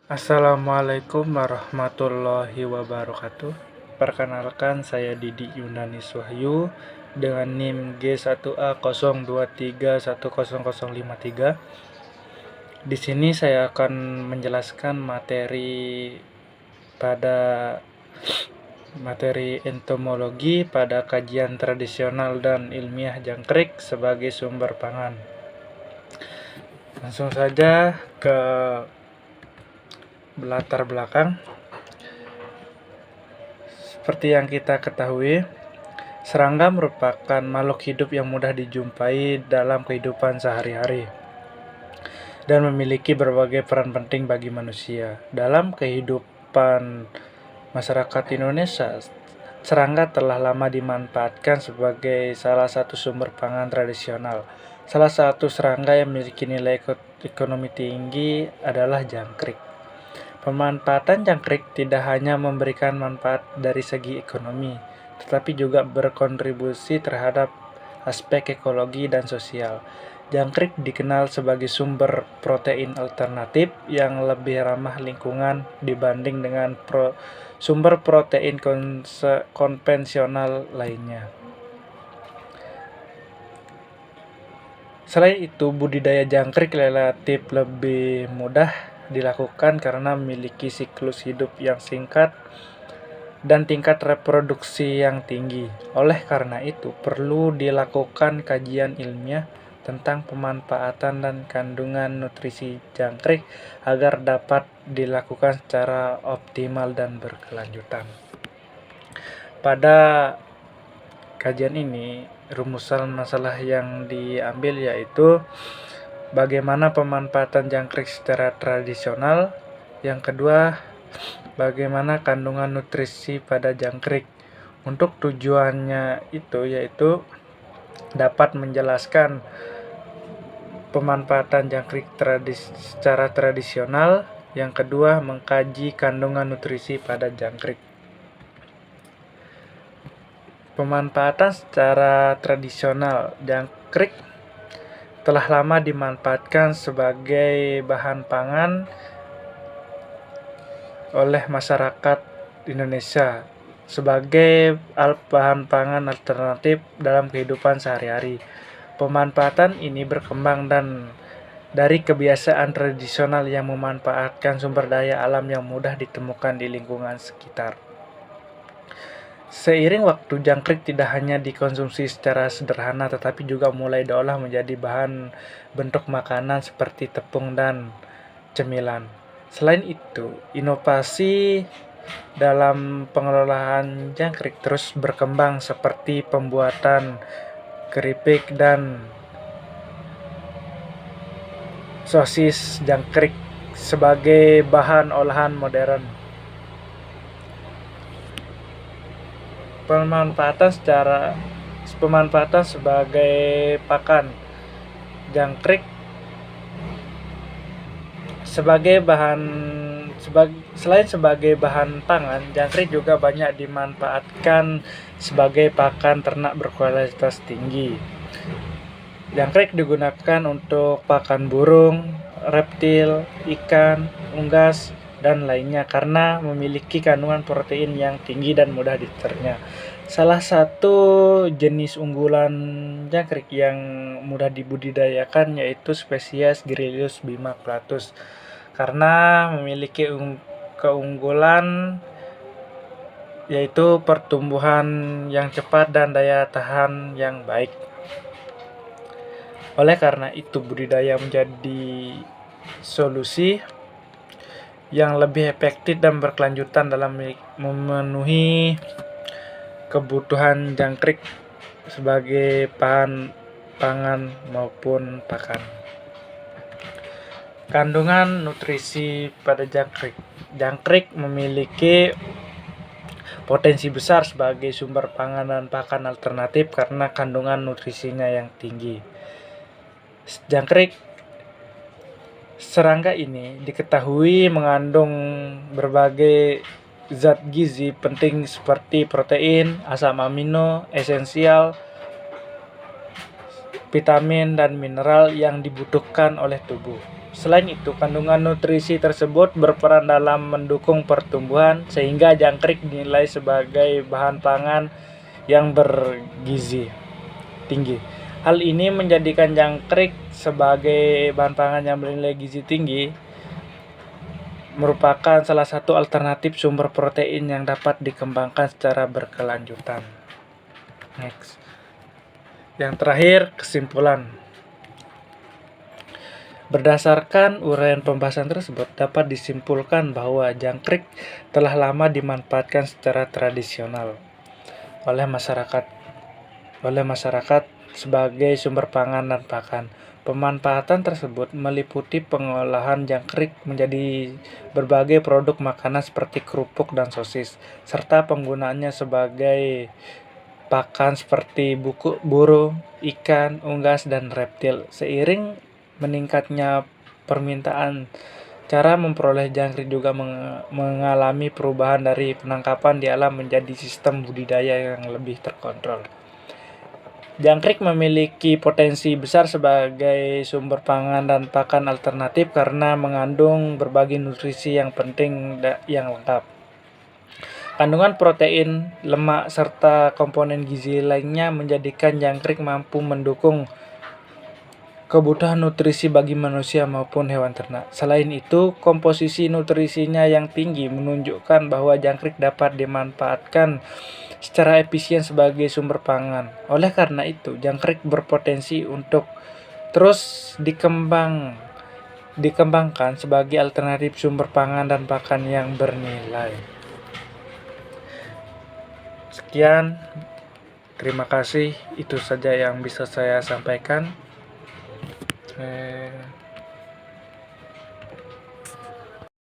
Assalamualaikum warahmatullahi wabarakatuh. Perkenalkan, saya Didi Yunanis Wahyu dengan NIM G1A023100053. Di sini saya akan menjelaskan materi entomologi pada kajian tradisional dan ilmiah jangkrik sebagai sumber pangan. Langsung saja ke latar belakang. Seperti yang kita ketahui, serangga merupakan makhluk hidup yang mudah dijumpai dalam kehidupan sehari-hari dan memiliki berbagai peran penting bagi manusia. Dalam kehidupan masyarakat Indonesia, serangga telah lama dimanfaatkan sebagai salah satu sumber pangan tradisional. Salah satu serangga yang memiliki nilai ekonomi tinggi adalah jangkrik. Pemanfaatan jangkrik tidak hanya memberikan manfaat dari segi ekonomi, tetapi juga berkontribusi terhadap aspek ekologi dan sosial. Jangkrik dikenal sebagai sumber protein alternatif yang lebih ramah lingkungan dibanding dengan sumber protein konvensional lainnya. Selain itu, budidaya jangkrik relatif lebih mudah dilakukan karena memiliki siklus hidup yang singkat dan tingkat reproduksi yang tinggi. Oleh karena itu, perlu dilakukan kajian ilmiah tentang pemanfaatan dan kandungan nutrisi jangkrik agar dapat dilakukan secara optimal dan berkelanjutan. Pada kajian ini, rumusan masalah yang diambil yaitu bagaimana pemanfaatan jangkrik secara tradisional. Yang kedua, bagaimana kandungan nutrisi pada jangkrik. Untuk tujuannya itu yaitu dapat menjelaskan pemanfaatan jangkrik secara tradisional. Yang kedua, mengkaji kandungan nutrisi pada jangkrik. Pemanfaatan secara tradisional, jangkrik telah lama dimanfaatkan sebagai bahan pangan oleh masyarakat Indonesia sebagai bahan pangan alternatif dalam kehidupan sehari-hari. Pemanfaatan ini berkembang dari kebiasaan tradisional yang memanfaatkan sumber daya alam yang mudah ditemukan di lingkungan sekitar. Seiring waktu, jangkrik tidak hanya dikonsumsi secara sederhana tetapi juga mulai diolah menjadi bahan bentuk makanan seperti tepung dan cemilan. Selain itu, inovasi dalam pengelolaan jangkrik terus berkembang seperti pembuatan keripik dan sosis jangkrik sebagai bahan olahan modern. Pemanfaatan sebagai pakan, jangkrik selain sebagai bahan pangan, jangkrik juga banyak dimanfaatkan sebagai pakan ternak berkualitas tinggi. Jangkrik digunakan untuk pakan burung, reptil, ikan, unggas, dan lainnya karena memiliki kandungan protein yang tinggi dan mudah dicerna. Salah satu jenis unggulan jangkrik yang mudah dibudidayakan yaitu spesies Gryllus bimaculatus karena memiliki keunggulan yaitu pertumbuhan yang cepat dan daya tahan yang baik. Oleh karena itu, budidaya menjadi solusi yang lebih efektif dan berkelanjutan dalam memenuhi kebutuhan jangkrik sebagai bahan pangan maupun pakan. Kandungan nutrisi pada jangkrik. Jangkrik memiliki potensi besar sebagai sumber pangan dan pakan alternatif karena kandungan nutrisinya yang tinggi. Serangga ini diketahui mengandung berbagai zat gizi penting seperti protein, asam amino esensial, vitamin dan mineral yang dibutuhkan oleh tubuh. Selain itu, kandungan nutrisi tersebut berperan dalam mendukung pertumbuhan sehingga jangkrik dinilai sebagai bahan pangan yang bergizi tinggi. Hal ini menjadikan jangkrik sebagai bahan pangan yang bernilai gizi tinggi merupakan salah satu alternatif sumber protein yang dapat dikembangkan secara berkelanjutan. Next. Yang terakhir, kesimpulan. Berdasarkan uraian pembahasan tersebut, dapat disimpulkan bahwa jangkrik telah lama dimanfaatkan secara tradisional oleh masyarakat sebagai sumber pangan dan pakan. Pemanfaatan tersebut meliputi pengolahan jangkrik menjadi berbagai produk makanan seperti kerupuk dan sosis, serta penggunaannya sebagai pakan seperti burung, ikan, unggas, dan reptil. Seiring meningkatnya permintaan, cara memperoleh jangkrik juga mengalami perubahan dari penangkapan di alam menjadi sistem budidaya yang lebih terkontrol. Jangkrik memiliki potensi besar sebagai sumber pangan dan pakan alternatif karena mengandung berbagai nutrisi yang penting yang lengkap. Kandungan protein, lemak, serta komponen gizi lainnya menjadikan jangkrik mampu mendukung kebutuhan nutrisi bagi manusia maupun hewan ternak. Selain itu, komposisi nutrisinya yang tinggi menunjukkan bahwa jangkrik dapat dimanfaatkan secara efisien sebagai sumber pangan. Oleh karena itu, jangkrik berpotensi untuk terus dikembangkan sebagai alternatif sumber pangan dan pakan yang bernilai. Sekian, terima kasih. Itu saja yang bisa saya sampaikan.